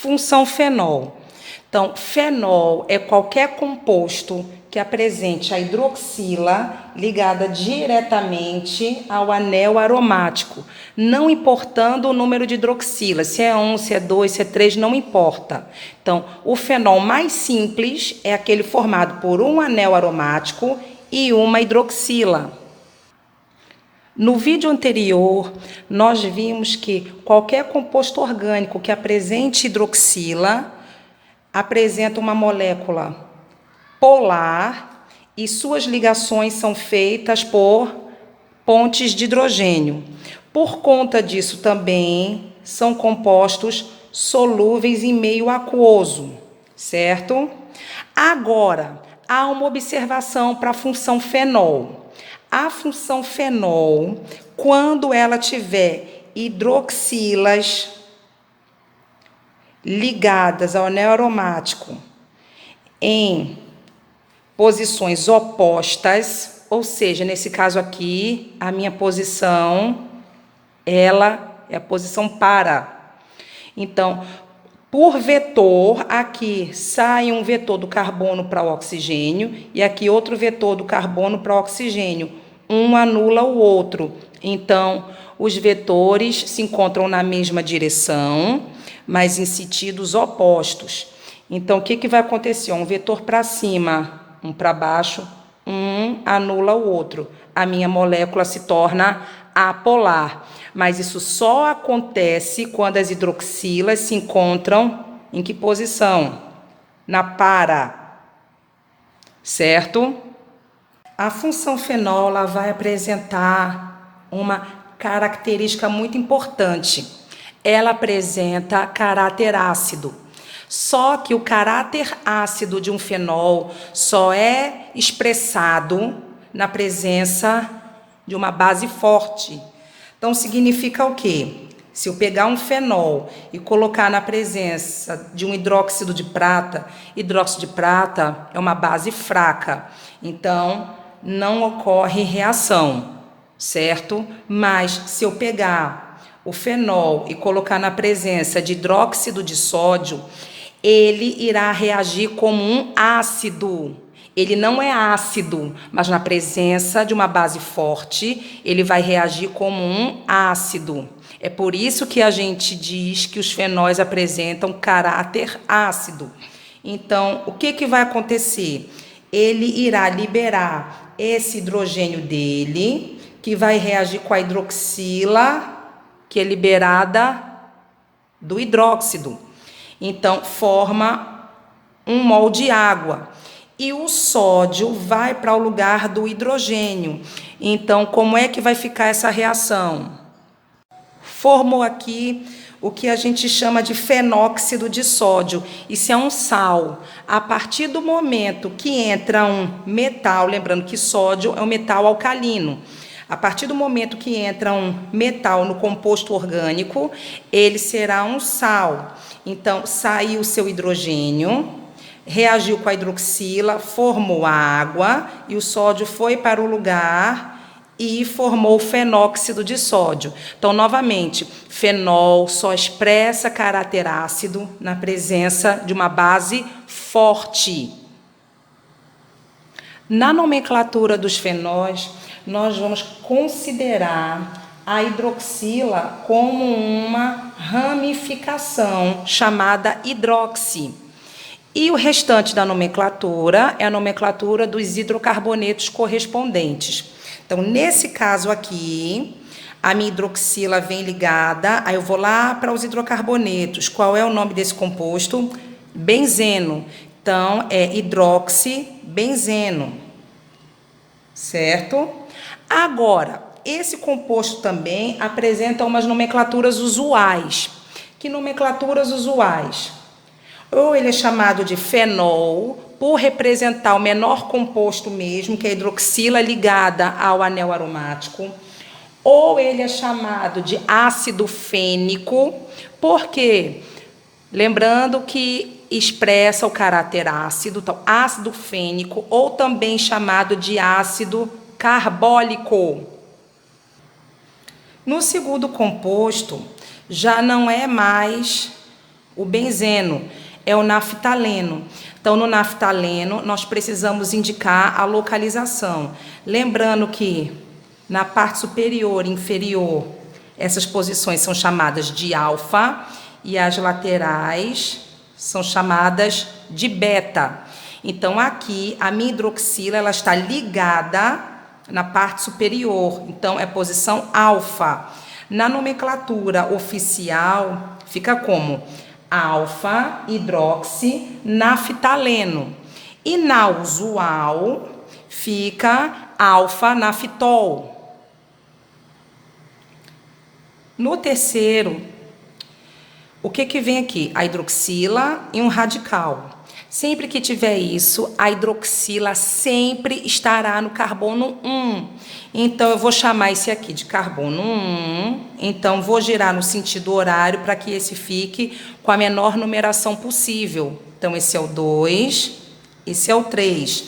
Função fenol. Então, fenol é qualquer composto que apresente a hidroxila ligada diretamente ao anel aromático, não importando o número de hidroxilas, se é 1, se é 2, se é 3, não importa. Então, o fenol mais simples é aquele formado por um anel aromático e uma hidroxila. No vídeo anterior, nós vimos que qualquer composto orgânico que apresente hidroxila apresenta uma molécula polar e suas ligações são feitas por pontes de hidrogênio. Por conta disso também são compostos solúveis em meio aquoso, certo? Agora, há uma observação para a função fenol. A função fenol, quando ela tiver hidroxilas ligadas ao anel aromático em posições opostas, ou seja, nesse caso aqui, a minha posição, ela é a posição para. Então, por vetor, aqui sai um vetor do carbono para o oxigênio e aqui outro vetor do carbono para o oxigênio. Um anula o outro. Então, os vetores se encontram na mesma direção, mas em sentidos opostos. Então, o que vai acontecer? Um vetor para cima, um para baixo, um anula o outro. A minha molécula se torna apolar. Mas isso só acontece quando as hidroxilas se encontram em que posição? Na para. Certo? A função fenol ela vai apresentar uma característica muito importante. Ela apresenta caráter ácido. Só que o caráter ácido de um fenol só é expressado na presença de uma base forte. Então, significa o quê? Se eu pegar um fenol e colocar na presença de um hidróxido de prata é uma base fraca. Então, não ocorre reação, certo? Mas se eu pegar o fenol e colocar na presença de hidróxido de sódio, ele irá reagir como um ácido. Ele não é ácido, mas na presença de uma base forte, ele vai reagir como um ácido. É por isso que a gente diz que os fenóis apresentam caráter ácido. Então, o que vai acontecer? Ele irá liberar esse hidrogênio dele, que vai reagir com a hidroxila, que é liberada do hidróxido. Então, forma um mol de água. E o sódio vai para o lugar do hidrogênio. Então, como é que vai ficar essa reação? Formou aqui o que a gente chama de fenóxido de sódio. Isso é um sal. A partir do momento que entra um metal, lembrando que sódio é um metal alcalino. A partir do momento que entra um metal no composto orgânico, ele será um sal. Então, saiu o seu hidrogênio, reagiu com a hidroxila, formou a água e o sódio foi para o lugar e formou o fenóxido de sódio. Então, novamente, fenol só expressa caráter ácido na presença de uma base forte. Na nomenclatura dos fenóis, nós vamos considerar a hidroxila como uma ramificação chamada hidroxi. E o restante da nomenclatura é a nomenclatura dos hidrocarbonetos correspondentes. Então, nesse caso aqui, a minha hidroxila vem ligada, aí eu vou lá para os hidrocarbonetos. Qual é o nome desse composto? Benzeno. Então, é hidroxibenzeno. Certo? Agora, esse composto também apresenta umas nomenclaturas usuais. Que nomenclaturas usuais? Ou ele é chamado de fenol, por representar o menor composto mesmo, que é a hidroxila ligada ao anel aromático. Ou ele é chamado de ácido fênico, porque, lembrando que expressa o caráter ácido, então ácido fênico, ou também chamado de ácido carbólico. No segundo composto, já não é mais O benzeno é o naftaleno. Então, no naftaleno, nós precisamos indicar a localização. Lembrando que na parte superior e inferior, essas posições são chamadas de alfa e as laterais são chamadas de beta. Então, aqui, a minha hidroxila ela está ligada na parte superior. Então, é posição alfa. Na nomenclatura oficial, fica como alfa-hidroxinaftaleno. E na usual, fica alfa-naftol. No terceiro, o que vem aqui? A hidroxila e um radical. Sempre que tiver isso, a hidroxila sempre estará no carbono 1. Então, eu vou chamar esse aqui de carbono 1. Então, vou girar no sentido horário para que esse fique com a menor numeração possível. Então, esse é o 2, esse é o 3.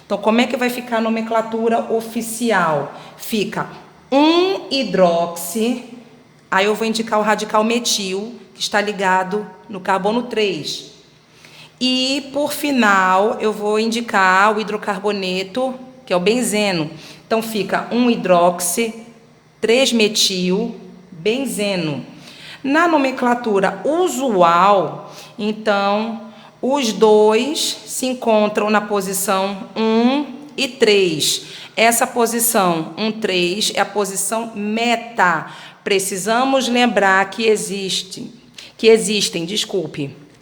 Então, como é que vai ficar a nomenclatura oficial? Fica 1-hidroxi, aí eu vou indicar o radical metil, que está ligado no carbono 3. E, por final, eu vou indicar o hidrocarboneto, que é o benzeno. Então, fica 1-hidroxi, 3-metil, benzeno. Na nomenclatura usual, então, os dois se encontram na posição 1 e 3. Essa posição 1, 3 é a posição meta. Precisamos lembrar que existem,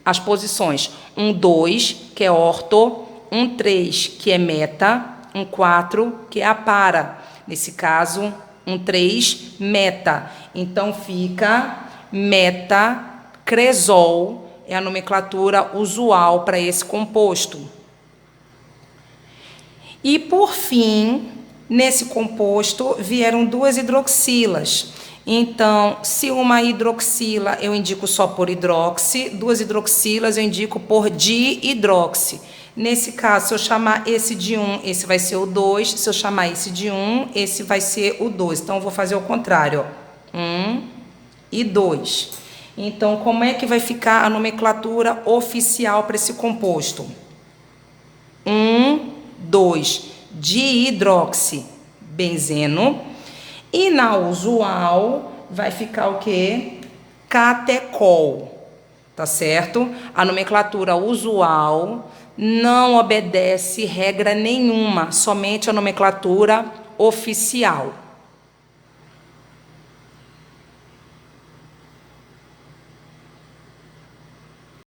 as posições 1, 2, que é orto, 1, 3, que é meta, 1, 4, que é a para. Nesse caso, 1, 3, meta. Então, fica metacresol, é a nomenclatura usual para esse composto. E, por fim, nesse composto vieram 2 hidroxilas. Então, se uma hidroxila eu indico só por hidroxi, 2 hidroxilas eu indico por dihidroxi. Nesse caso, se eu chamar esse de 1, esse vai ser o 2. Se eu chamar esse de 1, esse vai ser o 2. Então, eu vou fazer o contrário, ó. 1 e 2. Então, como é que vai ficar a nomenclatura oficial para esse composto? 1, 2, dihidroxi, benzeno. E na usual vai ficar o quê? Catecol, tá certo? A nomenclatura usual não obedece regra nenhuma, somente a nomenclatura oficial.